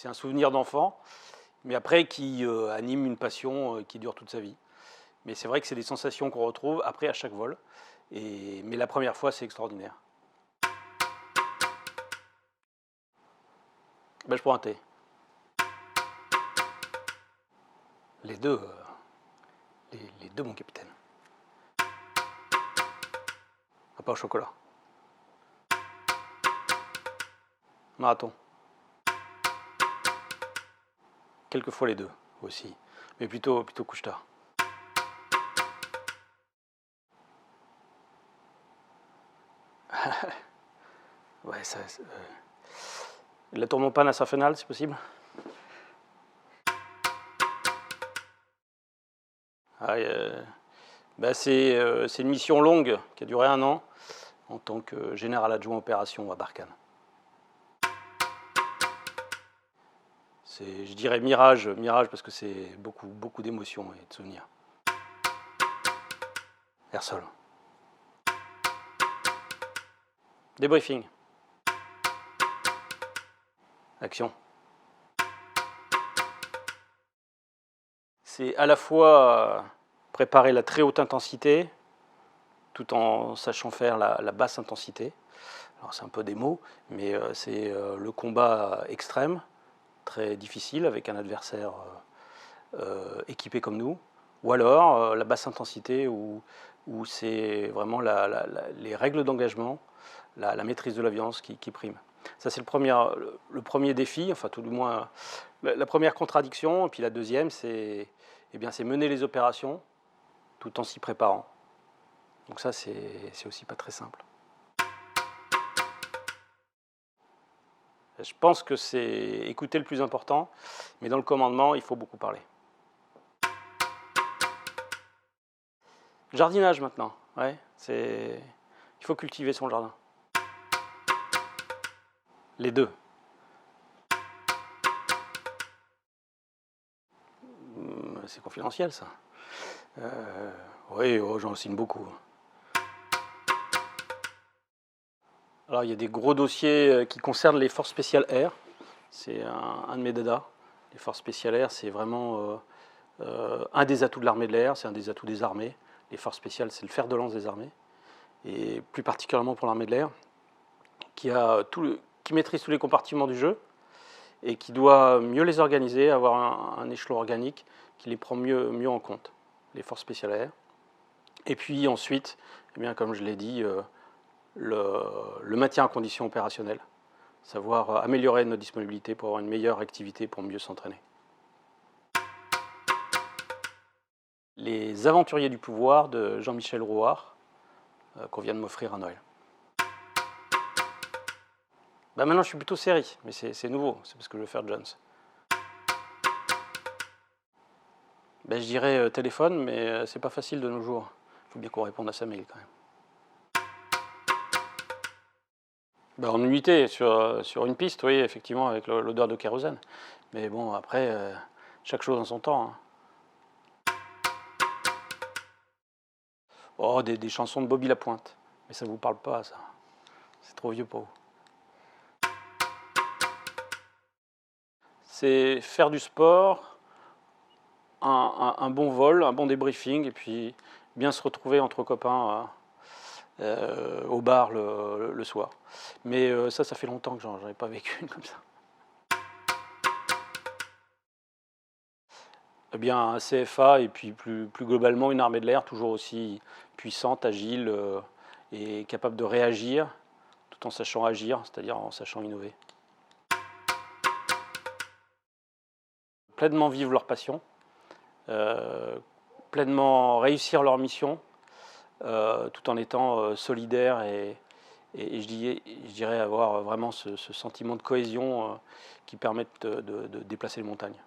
c'est un souvenir d'enfant, mais après qui anime une passion qui dure toute sa vie. Mais c'est vrai que c'est des sensations qu'on retrouve après à chaque vol. Mais la première fois, c'est extraordinaire. Ben, je prends un thé. Les deux, les deux, mon capitaine. Ah, pas au chocolat. Marathon. Quelquefois les deux aussi, mais plutôt couche-tard. Ouais, ça. La tour Montparnasse à Saint-Fénal, c'est possible? Ah, bah c'est une mission longue qui a duré 1 an en tant que général adjoint opération à Barkhane. Je dirais mirage parce que c'est beaucoup d'émotions et de souvenirs. Air-sol. Débriefing. Action. C'est à la fois préparer la très haute intensité tout en sachant faire la basse intensité. Alors c'est un peu des mots, mais c'est le combat extrême, très difficile avec un adversaire équipé comme nous, ou alors la basse intensité où c'est vraiment les règles d'engagement, la maîtrise de la violence qui prime. Ça c'est le premier défi, enfin tout du moins la première contradiction, et puis la deuxième c'est mener les opérations tout en s'y préparant. Donc ça c'est aussi pas très simple. Je pense que c'est écouter le plus important, mais dans le commandement, il faut beaucoup parler. Jardinage maintenant, ouais, il faut cultiver son jardin. Les deux. C'est confidentiel ça. Oui, oh, j'en signe beaucoup. Alors il y a des gros dossiers qui concernent les forces spéciales air. C'est un de mes dadas. Les forces spéciales air, c'est vraiment un des atouts de l'armée de l'air, c'est un des atouts des armées. Les forces spéciales, c'est le fer de lance des armées. Et plus particulièrement pour l'armée de l'air, qui maîtrise tous les compartiments du jeu et qui doit mieux les organiser, avoir un échelon organique qui les prend mieux en compte, les forces spéciales aériennes. Et puis ensuite, eh bien, comme je l'ai dit, le maintien en condition opérationnelle, savoir améliorer notre disponibilité pour avoir une meilleure activité, pour mieux s'entraîner. Les Aventuriers du pouvoir de Jean-Michel Rouard, qu'on vient de m'offrir à Noël. Bah maintenant je suis plutôt série, mais c'est nouveau, c'est parce que je veux faire Jones. Bah, je dirais téléphone, mais c'est pas facile de nos jours. Il faut bien qu'on réponde à sa mail quand même. Bah, en unité, sur une piste, oui, effectivement, avec l'odeur de kérosène. Mais bon, après, chaque chose en son temps. Hein. Oh, des chansons de Bobby Lapointe. Mais ça vous parle pas, ça. C'est trop vieux pour vous. C'est faire du sport, un bon vol, un bon débriefing, et puis bien se retrouver entre copains au bar le soir. Mais ça fait longtemps que j'en ai pas vécu une comme ça. Eh bien, un CFA et puis plus globalement une armée de l'air toujours aussi puissante, agile et capable de réagir tout en sachant agir, c'est-à-dire en sachant innover. Pleinement vivre leur passion, pleinement réussir leur mission, tout en étant solidaire et je dirais avoir vraiment ce sentiment de cohésion qui permet de déplacer les montagnes.